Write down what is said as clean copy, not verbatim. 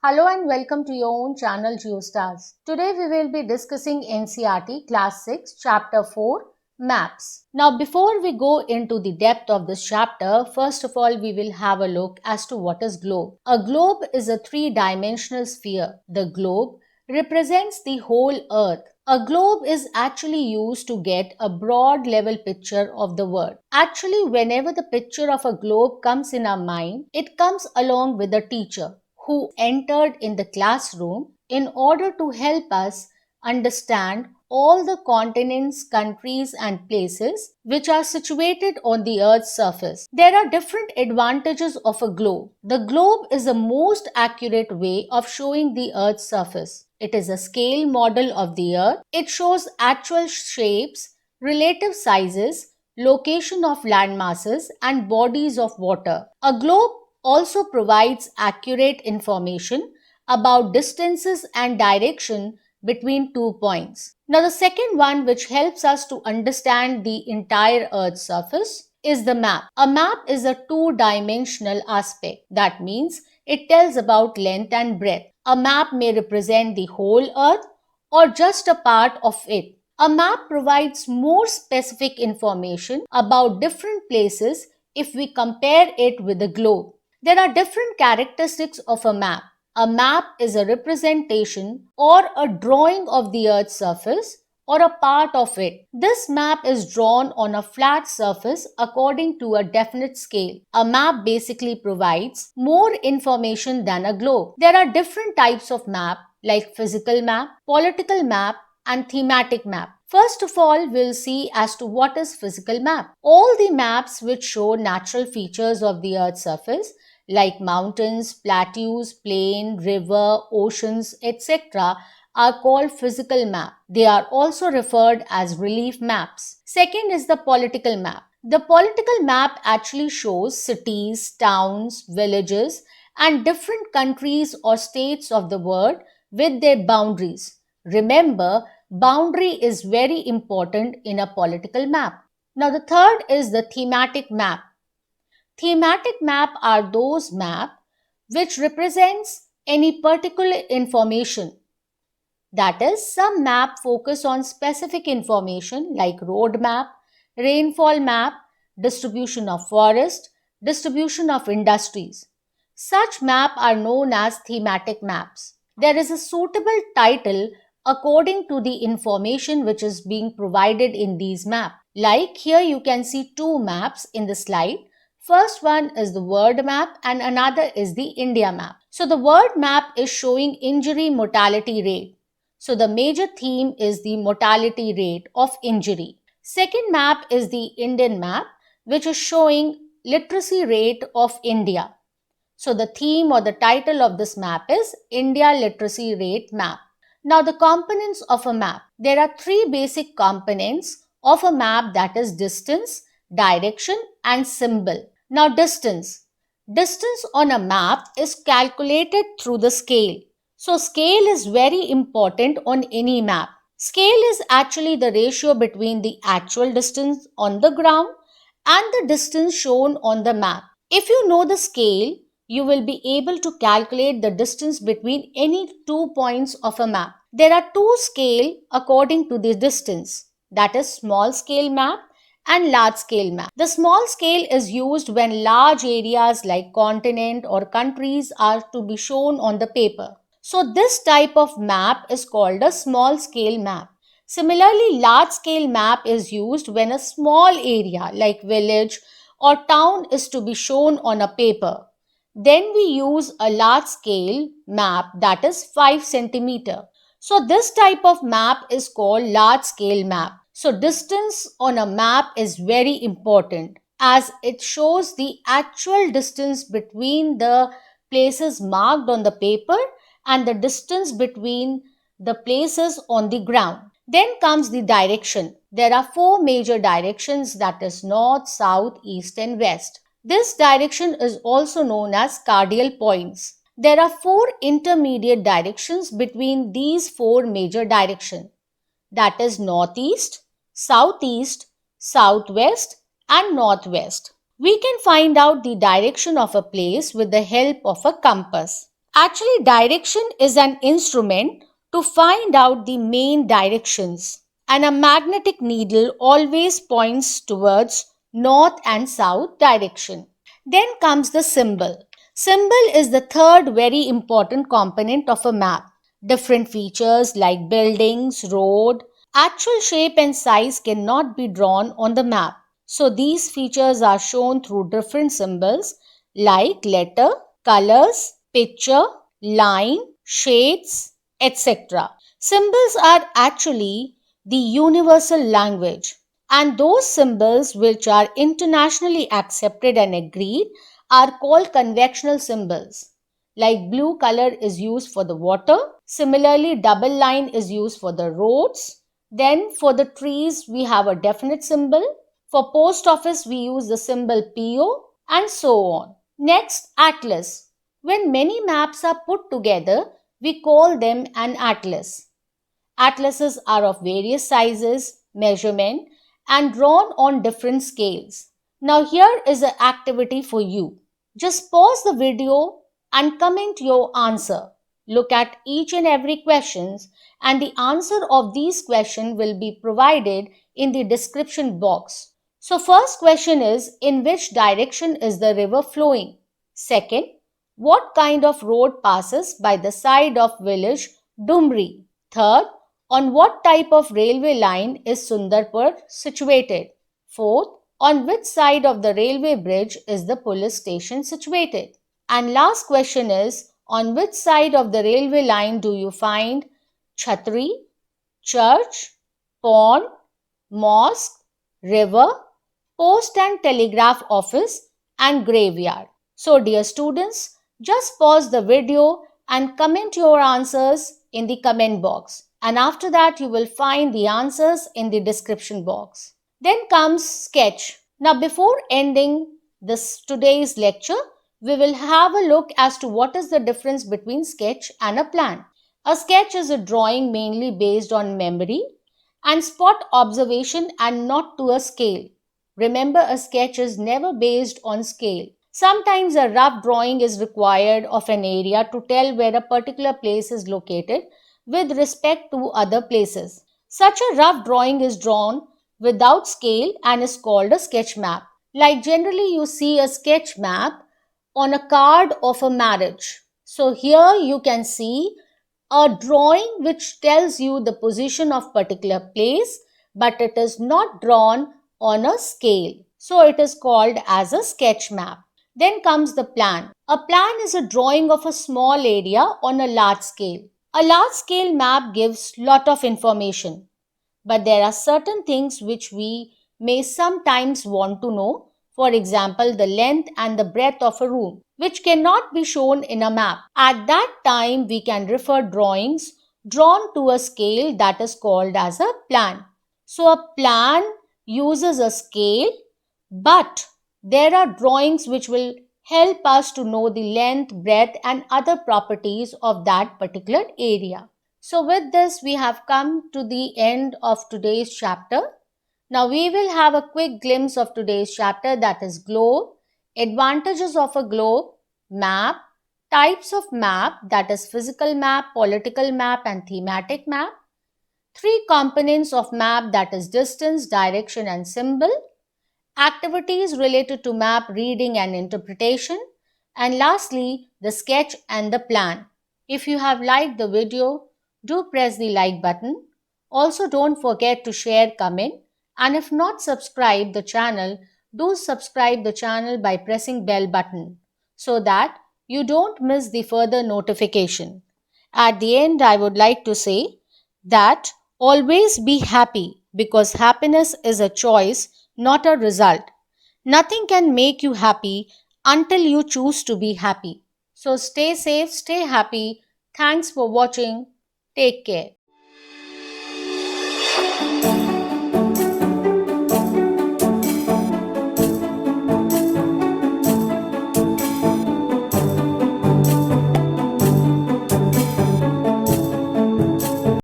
Hello and welcome to your own channel GeoStars. Today we will be discussing NCERT Class 6 Chapter 4 Maps. Now before we go into the depth of this chapter, first of all we will have a look as to what is globe. A globe is a three-dimensional sphere. The globe represents the whole earth. A globe is actually used to get a broad level picture of the world. Actually, whenever the picture of a globe comes in our mind, it comes along with a teacher who entered in the classroom in order to help us understand all the continents, countries, and places which are situated on the Earth's surface. There are different advantages of a globe. The globe is the most accurate way of showing the Earth's surface. It is a scale model of the Earth. It shows actual shapes, relative sizes, location of land masses, and bodies of water. A globe also provides accurate information about distances and direction between 2 points. Now, the second one, which helps us to understand the entire Earth's surface, is the map. A map is a two-dimensional aspect. That means it tells about length and breadth. A map may represent the whole Earth or just a part of it. A map provides more specific information about different places if we compare it with a globe. There are different characteristics of a map. A map is a representation or a drawing of the Earth's surface or a part of it. This map is drawn on a flat surface according to a definite scale. A map basically provides more information than a globe. There are different types of map like physical map, political map, and thematic map. First of all, we'll see as to what is physical map. All the maps which show natural features of the Earth's surface like mountains, plateaus, plain, river, oceans, etc. are called physical map. They are also referred as relief maps. Second is the political map. The political map actually shows cities, towns, villages, and different countries or states of the world with their boundaries. Remember, boundary is very important in a political map. Now, the third is the thematic map. Thematic map are those map which represents any particular information. That is, some map focus on specific information like road map, rainfall map, distribution of forest, distribution of industries. Such map are known as thematic maps. There is a suitable title according to the information which is being provided in these maps. Like here you can see two maps in the slide. First one is the world map and another is the India map. So the world map is showing injury mortality rate. So the major theme is the mortality rate of injury. Second map is the Indian map, which is showing literacy rate of India. So the theme or the title of this map is India Literacy Rate Map. Now the components of a map. There are three basic components of a map, that is distance, direction and symbol. Now distance. Distance on a map is calculated through the scale. So scale is very important on any map. Scale is actually the ratio between the actual distance on the ground and the distance shown on the map. If you know the scale, you will be able to calculate the distance between any 2 points of a map. There are two scales according to the distance, that is small scale map and large scale map. The small scale is used when large areas like continent or countries are to be shown on the paper. So this type of map is called a small scale map. Similarly, large scale map is used when a small area like village or town is to be shown on a paper. Then we use a large scale map, that is 5 centimeter. So this type of map is called large scale map. So distance on a map is very important as it shows the actual distance between the places marked on the paper and the distance between the places on the ground. Then comes the direction. There are four major directions, that is north, south, east and west. This direction is also known as cardinal points. There are four intermediate directions between these four major directions, that is northeast, southeast, southwest and northwest. We can find out the direction of a place with the help of a compass. Actually, direction is an instrument to find out the main directions, and a magnetic needle always points towards north and south direction. Then comes the symbol. Symbol is the third very important component of a map. Different features like buildings, road, actual shape and size cannot be drawn on the map. So these features are shown through different symbols like letter, colors, picture, line, shades, etc. Symbols are actually the universal language, and those symbols which are internationally accepted and agreed are called conventional symbols. Like blue color is used for the water, similarly, double line is used for the roads. Then, for the trees, we have a definite symbol. For post office, we use the symbol PO, and so on. Next, atlas. When many maps are put together, we call them an atlas. Atlases are of various sizes, measurement, and drawn on different scales. Now, here is an activity for you. Just pause the video and comment your answer. Look at each and every questions, and the answer of these questions will be provided in the description box. So first question is, in which direction is the river flowing? Second, what kind of road passes by the side of village Dumri? Third, on what type of railway line is Sundarpur situated? Fourth, on which side of the railway bridge is the police station situated? And last question is, on which side of the railway line do you find Chhatri, church, pond, mosque, river, post and telegraph office, and graveyard? So, dear students, just pause the video and comment your answers in the comment box. And after that, you will find the answers in the description box. Then comes sketch. Now, before ending this today's lecture, we will have a look as to what is the difference between sketch and a plan. A sketch is a drawing mainly based on memory and spot observation and not to a scale. Remember, a sketch is never based on scale. Sometimes a rough drawing is required of an area to tell where a particular place is located with respect to other places. Such a rough drawing is drawn without scale and is called a sketch map. Like generally you see a sketch map on a card of a marriage. So here you can see a drawing which tells you the position of particular place, but it is not drawn on a scale. So it is called as a sketch map. Then comes the plan. A plan is a drawing of a small area on a large scale. A large scale map gives lot of information, but there are certain things which we may sometimes want to know. For example, the length and the breadth of a room, which cannot be shown in a map. At that time, we can refer drawings drawn to a scale that is called as a plan. So, a plan uses a scale, but there are drawings which will help us to know the length, breadth, and other properties of that particular area. So, with this, we have come to the end of today's chapter. Now, we will have a quick glimpse of today's chapter, that is globe, advantages of a globe, map, types of map, that is physical map, political map, and thematic map, three components of map, that is distance, direction, and symbol, activities related to map reading and interpretation, and lastly, the sketch and the plan. If you have liked the video, do press the like button. Also, don't forget to share, comment, and if not subscribe the channel, do subscribe the channel by pressing bell button so that you don't miss the further notification. At the end, I would like to say that always be happy, because happiness is a choice, not a result. Nothing can make you happy until you choose to be happy. So stay safe, stay happy. Thanks for watching. Take care.